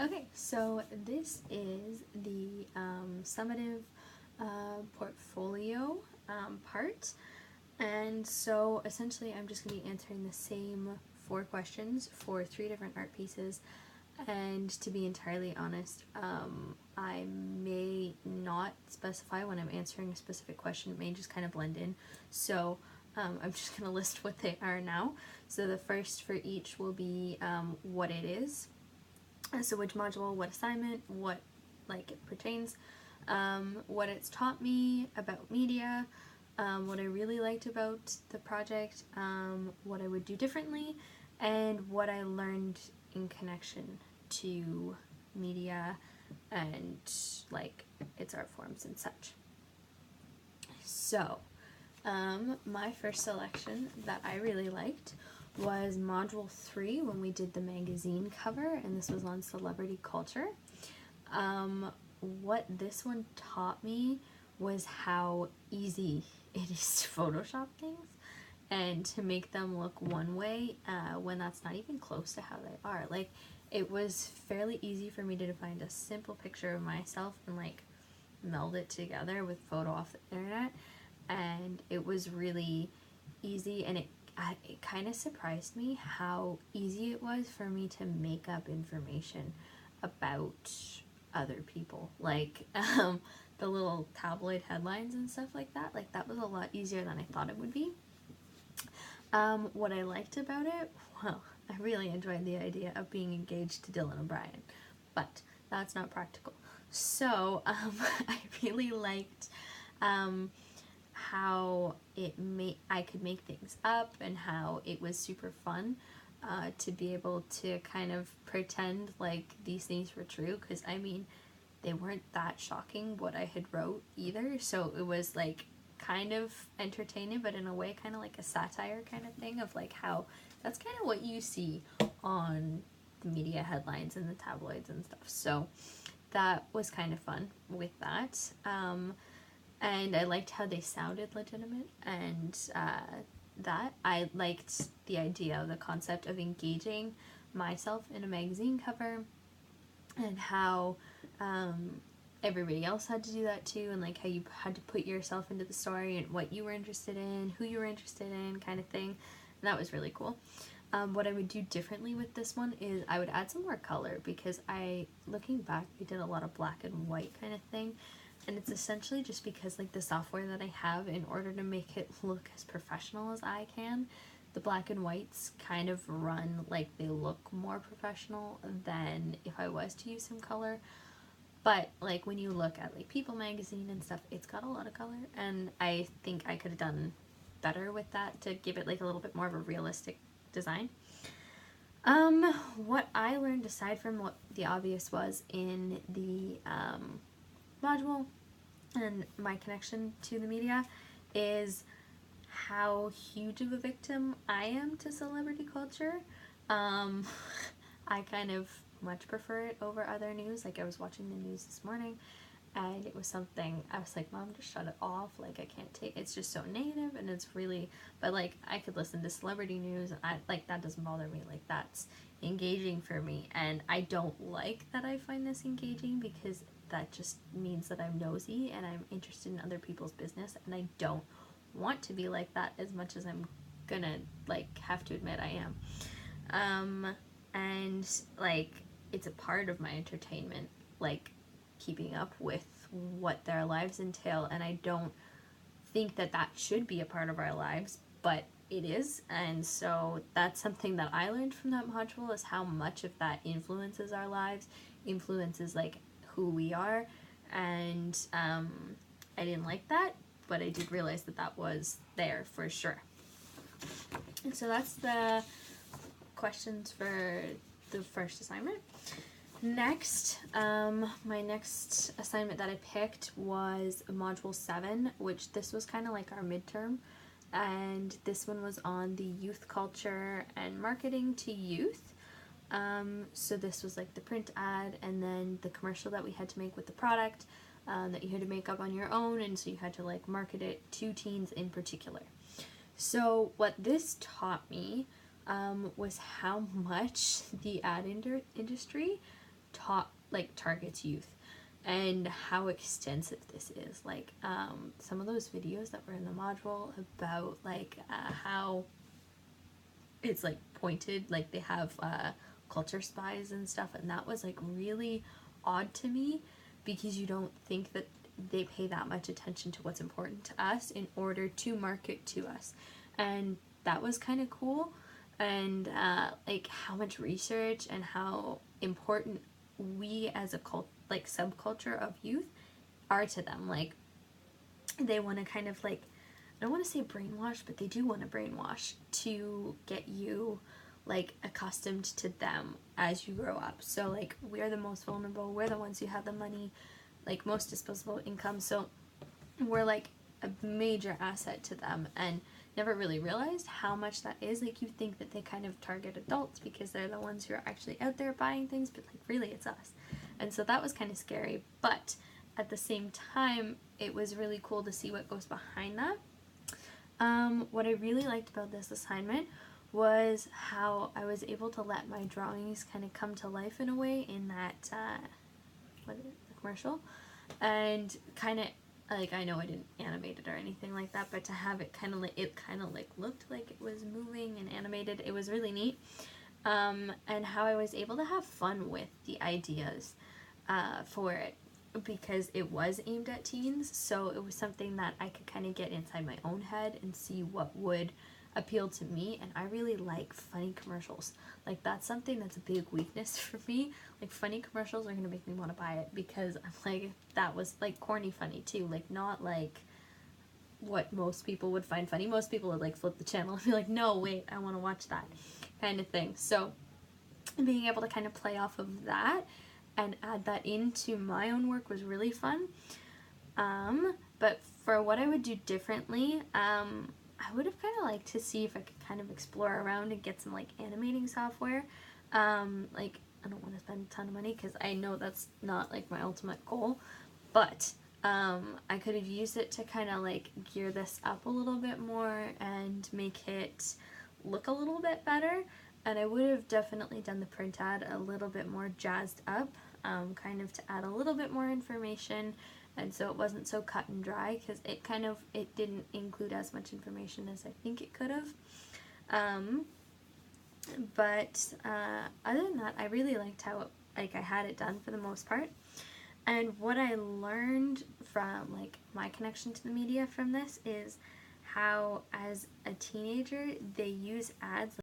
Okay, so this is the Summative-Portfolio part. And so essentially I'm just going to be answering the same 4 questions for 3 different art pieces. And to be entirely honest, I may not specify when I'm answering a specific question. It may just kind of blend in. So I'm just going to list what they are now. So the first for each will be what it is. So which module, what assignment, what it pertains, what it's taught me about media, what I really liked about the project, what I would do differently, and what I learned in connection to media and its art forms and such. So my first selection that I really liked was module 3 when we did the magazine cover, and this was on celebrity culture. What this one taught me was how easy it is to Photoshop things and to make them look one way when that's not even close to how they are. It was fairly easy for me to find a simple picture of myself and meld it together with photo off the internet, and it was really easy, and it kind of surprised me how easy it was for me to make up information about other people, the little tabloid headlines and stuff like that. That was a lot easier than I thought it would be. What I liked about it, well, I really enjoyed the idea of being engaged to Dylan O'Brien, but that's not practical. So I really liked how I could make things up, and how it was super fun to be able to kind of pretend like these things were true, because I mean they weren't that shocking what I had wrote either, so it was kind of entertaining, but in a way kind of like a satire kind of thing of how that's kind of what you see on the media headlines and the tabloids and stuff. So that was kind of fun with that. And I liked how they sounded legitimate, and that I liked the idea of the concept of engaging myself in a magazine cover, and how everybody else had to do that too, and how you had to put yourself into the story and what you were interested in, who you were interested in, kind of thing. And that was really cool. What I would do differently with this one is I would add some more color, because looking back, I did a lot of black and white kind of thing. And it's essentially just because the software that I have, in order to make it look as professional as I can, the black and whites kind of run they look more professional than if I was to use some color. But when you look at People magazine and stuff, it's got a lot of color, and I think I could have done better with that to give it a little bit more of a realistic design. What I learned, aside from what the obvious was in the module and my connection to the media, is how huge of a victim I am to celebrity culture. I kind of much prefer it over other news. I was watching the news this morning, and it was something I was like, Mom, just shut it off. I can't take it's just so negative, and it's really, but I could listen to celebrity news, and I that doesn't bother me. That's engaging for me, and I don't like that I find this engaging, because that just means that I'm nosy and I'm interested in other people's business, and I don't want to be like that as much as I'm gonna have to admit I am. And it's a part of my entertainment, keeping up with what their lives entail, and I don't think that should be a part of our lives, but it is. And so that's something that I learned from that module, is how much of that influences our lives, influences who we are. And I didn't like that, but I did realize that was there for sure. And so that's the questions for the first assignment. Next, my next assignment that I picked was module 7, which this was kind of our midterm, and this one was on the youth culture and marketing to youth. So this was the print ad, and then the commercial that we had to make with the product, that you had to make up on your own, and so you had to market it to teens in particular. So what this taught me was how much the ad industry targets youth, and how extensive this is. Like some of those videos that were in the module about like how it's like pointed, like they have culture spies and stuff, and that was like really odd to me, because you don't think that they pay that much attention to what's important to us in order to market to us. And that was kind of cool. And like how much research and how important we as a subculture of youth are to them. Like they want to kind of like, I don't want to say brainwash, but they do want to brainwash to get you like accustomed to them as you grow up. So like we're the most vulnerable, we're the ones who have the money, like most disposable income, so we're like a major asset to them, and never really realized how much that is. Like you think that they kind of target adults because they're the ones who are actually out there buying things, but like really it's us. And so that was kind of scary, but at the same time it was really cool to see what goes behind that. What I really liked about this assignment was how I was able to let my drawings kind of come to life in a way in that the commercial, and kind of like, I know I didn't animate it or anything like that, but to have it kind of like looked like it was moving and animated, it was really neat. And how I was able to have fun with the ideas for it, because it was aimed at teens, so it was something that I could kind of get inside my own head and see what would appeal to me. And I really like funny commercials. Like that's something that's a big weakness for me. Like funny commercials are gonna make me want to buy it, because I'm like, that was like corny funny too, like not like what most people would find funny. Most people would like flip the channel and be like, no wait, I want to watch that kind of thing. So being able to kind of play off of that and add that into my own work was really fun. But for what I would do differently, I would have kind of liked to see if I could kind of explore around and get some like animating software. Like I don't want to spend a ton of money because I know that's not like my ultimate goal, but I could have used it to kind of like gear this up a little bit more and make it look a little bit better. And I would have definitely done the print ad a little bit more jazzed up, kind of to add a little bit more information, and so it wasn't so cut and dry, because it didn't include as much information as I think it could have. But other than that, I really liked how I had it done for the most part. And what I learned from like my connection to the media from this is how, as a teenager, they use ads